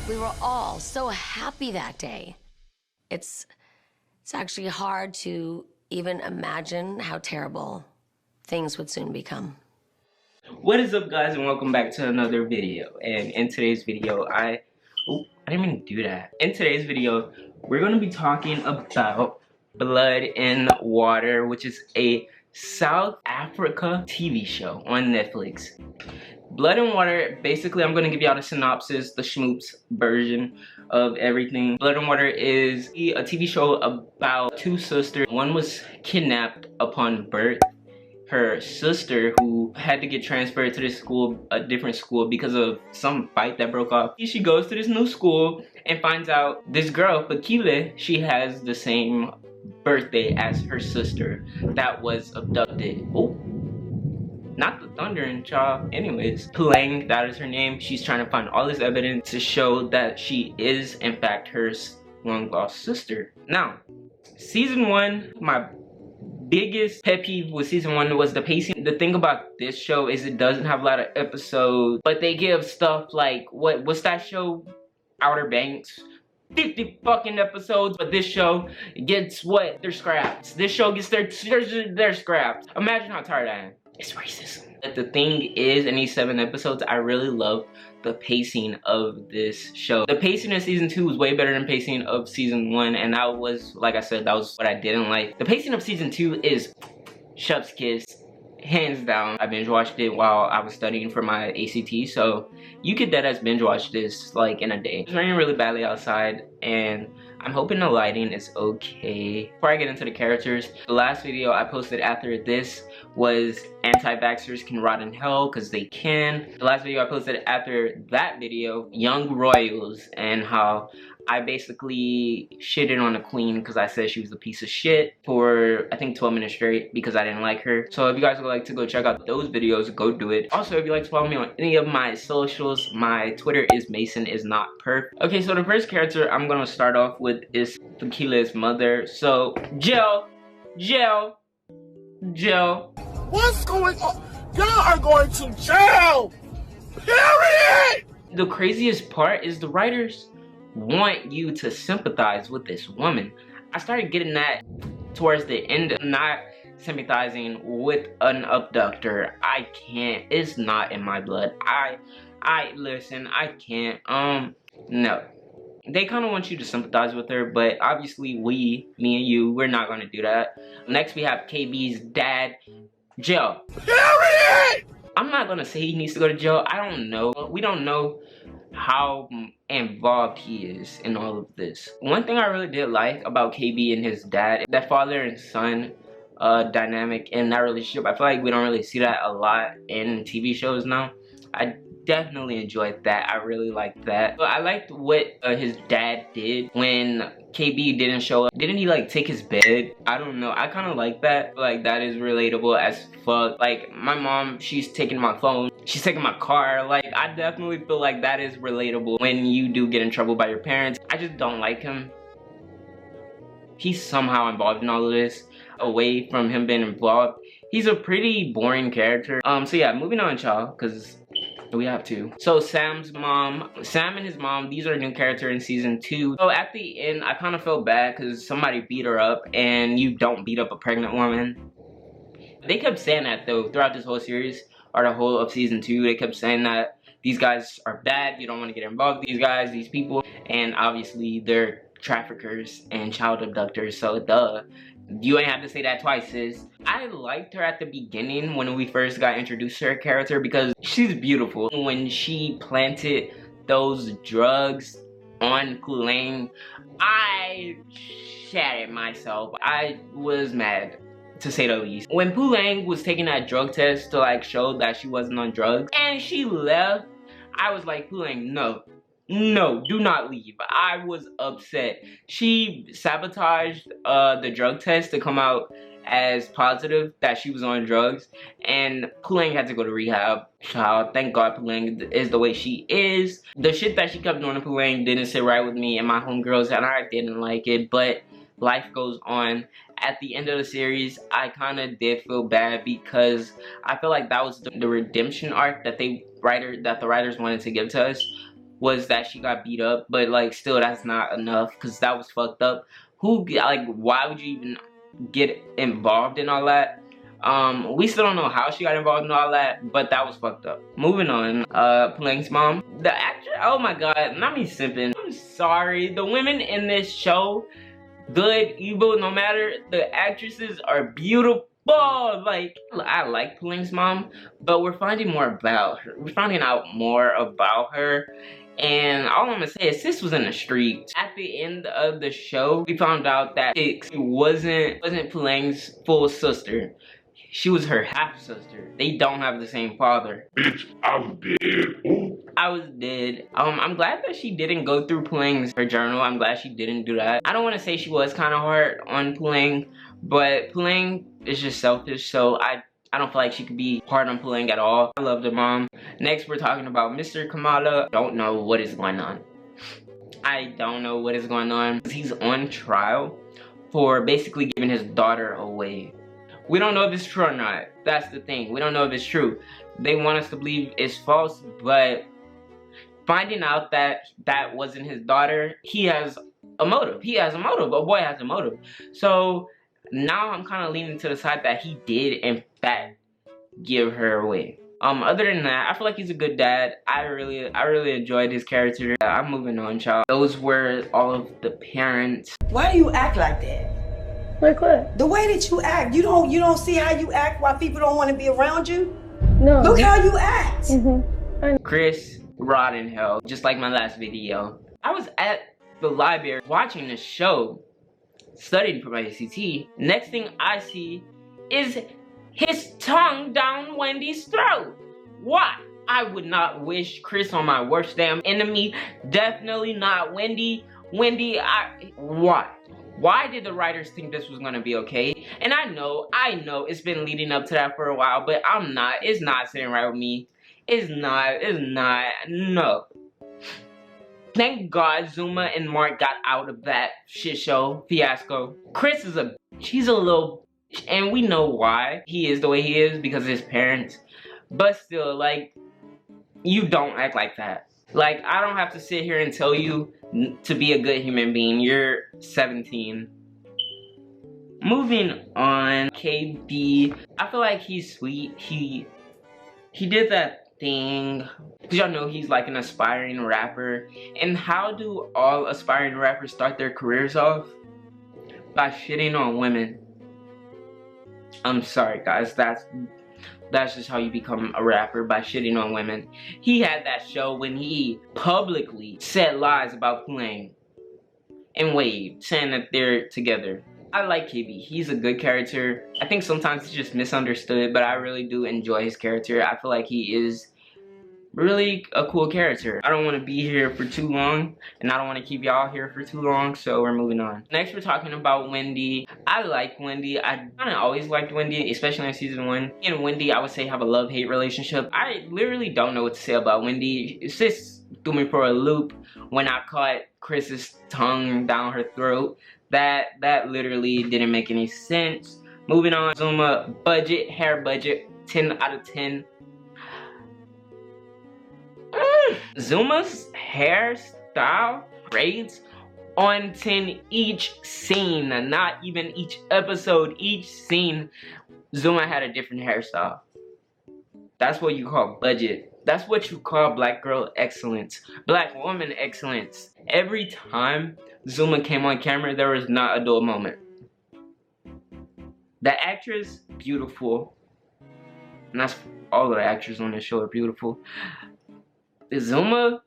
We were all so happy that day. It's actually hard to even imagine how terrible things would soon become. What is up, guys, and welcome back to another video. And in today's video, I didn't even do that. In today's video, we're going to be talking about Blood in Water, which is a South Africa TV show on Netflix. Blood in Water, basically, I'm going to give y'all the synopsis, the schmoops version of everything. Blood in Water is a TV show about two sisters. One was kidnapped upon birth. Her sister, who had to get transferred to this school, a different school, because of some fight that broke off. She goes to this new school and finds out this girl, Tequila, she has the same birthday as her sister that was abducted. Oh, not the Thundering Child. Anyways, Pulang, that is her name. She's trying to find all this evidence to show that she is, in fact, her long lost sister. Now, season 1, my biggest pet peeve with season 1 was the pacing. The thing about this show is it doesn't have a lot of episodes, but they give stuff like, what's that show? Outer Banks. 50 fucking episodes, but this show gets what? Their scraps. This show gets their scraps. Imagine how tired I am. It's racism. But the thing is, in these 7 episodes, I really love the pacing of this show. The pacing in season 2 was way better than pacing of season 1, and that was, like I said, that was what I didn't like. The pacing of season 2 is chef's kiss, hands down. I binge watched it while I was studying for my ACT, so you could deadass binge watch this like in a day. It's raining really badly outside, and I'm hoping the lighting is okay. Before I get into the characters, the last video I posted after this was anti-vaxxers can rot in hell, because they can. The last video I posted after that video, young royals, and how I basically shitted on the queen because I said she was a piece of shit for I think 12 minutes straight because I didn't like her. So if you guys would like to go check out those videos, go do it. Also, if you'd like to follow me on any of my socials, my Twitter is MasonIsNotPerf. Okay, so the first character I'm gonna start off with is Tequila's mother. So Jill. What's going on? Y'all are going to jail! Period! The craziest part is the writers want you to sympathize with this woman. I started getting that towards the end, not sympathizing with an abductor. I can't. It's not in my blood. I listen, I can't. No. They kind of want you to sympathize with her, but obviously me and you, we're not going to do that. Next, we have KB's dad, Jill. Period! I'm not going to say he needs to go to jail. I don't know. We don't know how involved he is in all of this. One thing I really did like about KB and his dad, that father and son dynamic in that relationship, I feel like we don't really see that a lot in TV shows now. I definitely enjoyed that. I really liked that. But I liked what his dad did when KB didn't show up. Didn't he like take his bed? I don't know. I kind of like that. Like, that is relatable as fuck. Like, my mom, she's taking my phone. She's taking my car. Like, I definitely feel like that is relatable when you do get in trouble by your parents. I just don't like him. He's somehow involved in all of this. Away from him being involved, he's a pretty boring character. So yeah, moving on, y'all, because we have to. So Sam's mom, Sam and his mom, these are a new character in season 2. So at the end, I kind of felt bad because somebody beat her up, and you don't beat up a pregnant woman. They kept saying that though throughout this whole series, or the whole of season 2. They kept saying that these guys are bad, you don't want to get involved with these guys, these people, and obviously they're traffickers and child abductors, so duh. You ain't have to say that twice, sis. I liked her at the beginning when we first got introduced to her character because she's beautiful. When she planted those drugs on Pulang, I shattered myself. I was mad, to say the least. When Pulang was taking that drug test to like show that she wasn't on drugs and she left, I was like, Pulang, no, do not leave. I was upset. She sabotaged the drug test to come out as positive that she was on drugs, and Pulang had to go to rehab. Child, thank God Pulang is the way she is. The shit that she kept doing to Pulang didn't sit right with me and my homegirls, and I didn't like it, but life goes on. At the end of the series, I kind of did feel bad because I feel like that was the redemption arc that the writers wanted to give to us. was that she got beat up, but like still that's not enough because that was fucked up. Who, like, why would you even get involved in all that? We still don't know how she got involved in all that, but that was fucked up. Moving on, Plank's mom, the actress, oh my god, not me simping. I'm sorry, the women in this show, good, evil, no matter, the actresses are beautiful. Like, I like Plank's mom, but we're finding more about her. We're finding out more about her. And all I'm gonna say is sis was in the streets. At the end of the show, we found out that it wasn't Plank's full sister. She was her half-sister. They don't have the same father. Bitch, I was dead. I was dead. I'm glad that she didn't go through Plank's her journal. I'm glad she didn't do that. I don't want to say she was kind of hard on Plank, but Plank is just selfish, so I don't feel like she could be hard on Plank at all. I love her mom. Next, we're talking about Mr. Kamala. Don't know what is going on. I don't know what is going on. He's on trial for basically giving his daughter away. We don't know if it's true or not. That's the thing. We don't know if it's true. They want us to believe it's false, but finding out that that wasn't his daughter, he has a motive. He has a motive. A boy has a motive. So now I'm kind of leaning to the side that he did, in fact, give her away. Other than that, I feel like he's a good dad. I really enjoyed his character. I'm moving on, child. Those were all of the parents. Why do you act like that? Like what? The way that you act, you don't see how you act, why people don't want to be around you? No. Look how you act. Chris, rot in hell, just like my last video. I was at the library watching the show, studying for my ACT. Next thing I see is his tongue down Wendy's throat. Why? I would not wish Chris on my worst damn enemy. Definitely not Wendy. Why? Why did the writers think this was gonna be okay? And I know it's been leading up to that for a while, but it's not sitting right with me. It's not, no. Thank God Zuma and Mark got out of that shit show fiasco. Chris is a bitch. He's a little bitch, and we know why he is the way he is, because of his parents. But still, like, you don't act like that. Like, I don't have to sit here and tell you to be a good human being. You're 17. Moving on, KB. I feel like he's sweet. He did that thing. Cause y'all know he's like an aspiring rapper. And how do all aspiring rappers start their careers off? By shitting on women. I'm sorry, guys. That's just how you become a rapper, by shitting on women. He had that show when he publicly said lies about Plain and Wade, saying that they're together. I like KB. He's a good character. I think sometimes he's just misunderstood, but I really do enjoy his character. I feel like he is really a cool character. I don't want to be here for too long, and I don't want to keep y'all here for too long, so we're moving on. Next, we're talking about Wendy. I like Wendy. I kind of always liked Wendy, especially in season 1. Me and Wendy, I would say, have a love-hate relationship. I literally don't know what to say about Wendy. Sis threw me for a loop when I caught Chris's tongue down her throat. That literally didn't make any sense. Moving on, Zuma budget, hair budget, 10 out of 10. Zuma's hairstyle rates on 10 each scene, not even each episode, each scene. Zuma had a different hairstyle. That's what you call budget. That's what you call black girl excellence, black woman excellence. Every time Zuma came on camera, there was not a dull moment. The actress, beautiful. And that's all the actors on the show are beautiful. Zuma,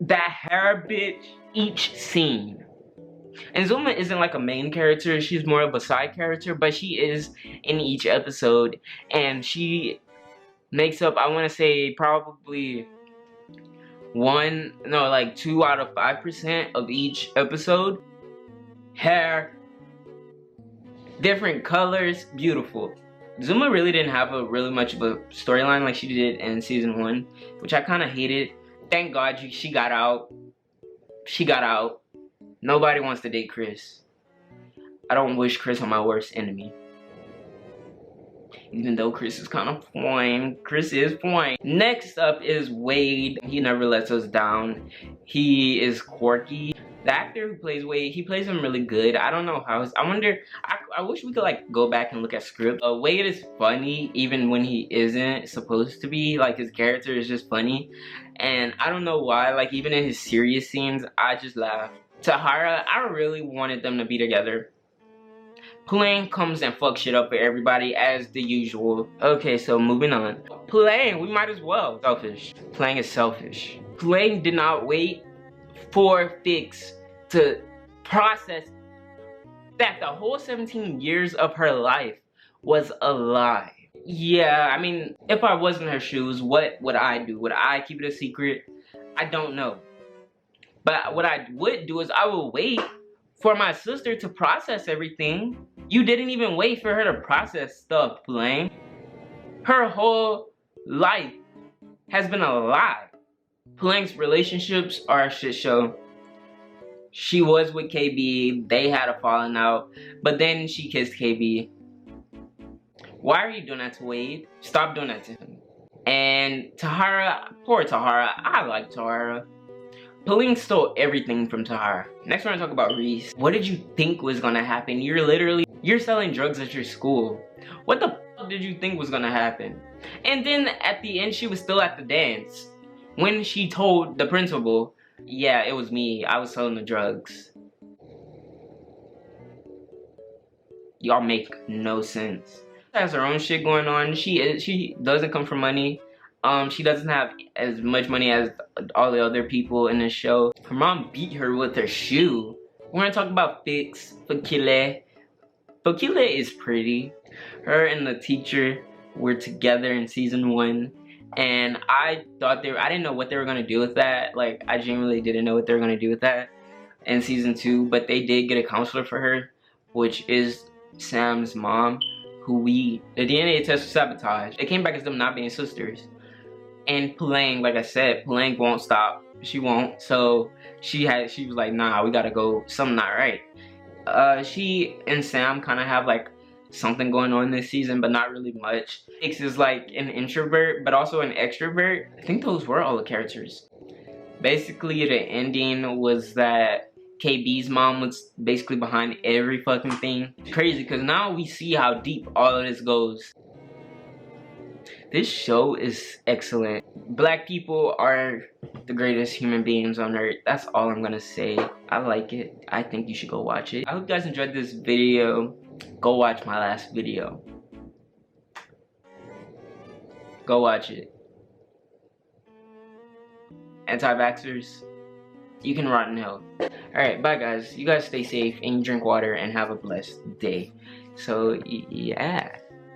that hair bitch, each scene. And Zuma isn't like a main character, she's more of a side character, but she is in each episode. And she makes up, I want to say, probably 2 out of 5% of each episode. Hair, different colors, beautiful. Zuma really didn't have really much of a storyline like she did in season 1, which I kind of hated. Thank God she got out. She got out. Nobody wants to date Chris. I don't wish Chris on my worst enemy. Even though Chris is kind of fine. Chris is fine. Next up is Wade. He never lets us down. He is quirky. The actor who plays Wade, he plays him really good. I don't know how. I wonder, I wish we could like go back and look at script. Wade is funny even when he isn't supposed to be. Like his character is just funny. And I don't know why, like even in his serious scenes, I just laugh. Tahara, I really wanted them to be together. Playing comes and fucks shit up for everybody as the usual. Okay, so moving on. Playing, we might as well. Selfish. Playing is selfish. Playing did not wait for Fix to process that the whole 17 years of her life was a lie. Yeah, I mean, if I was in her shoes, what would I do? Would I keep it a secret? I don't know. But what I would do is I would wait for my sister to process everything. You didn't even wait for her to process stuff, Playing. Her whole life has been a lie. Playing's relationships are a shit show. She was with KB, they had a falling out, but then she kissed KB. Why are you doing that to Wade? Stop doing that to him. And Tahara, poor Tahara, I like Tahara. Pulling stole everything from Tahara. Next we're gonna talk about Reese. What did you think was gonna happen? You're selling drugs at your school. What the fuck did you think was gonna happen? And then at the end, she was still at the dance. When she told the principal, yeah, it was me, I was selling the drugs. Y'all make no sense. She has her own shit going on. She doesn't come from money. She doesn't have as much money as all the other people in the show. Her mom beat her with her shoe. We're gonna talk about Fix, Tequila. Tequila is pretty. Her and the teacher were together in season 1. And I didn't know what they were gonna do with that. Like, I genuinely didn't know what they were gonna do with that in season 2. But they did get a counselor for her, which is Sam's mom, who the DNA test was sabotaged. It came back as them not being sisters. And Playing, like I said, Playing won't stop. She won't. So she was like, nah, we gotta go. Something not right. She and Sam kind of have like something going on this season, but not really much. Fix is like an introvert, but also an extrovert. I think those were all the characters. Basically, the ending was that KB's mom was basically behind every fucking thing. It's crazy, because now we see how deep all of this goes. This show is excellent. Black people are the greatest human beings on earth. That's all I'm gonna say. I like it. I think you should go watch it. I hope you guys enjoyed this video. Go watch my last video. Go watch it. Anti-vaxxers, you can rot in hell. Alright, bye guys. You guys stay safe and drink water and have a blessed day. So, yeah.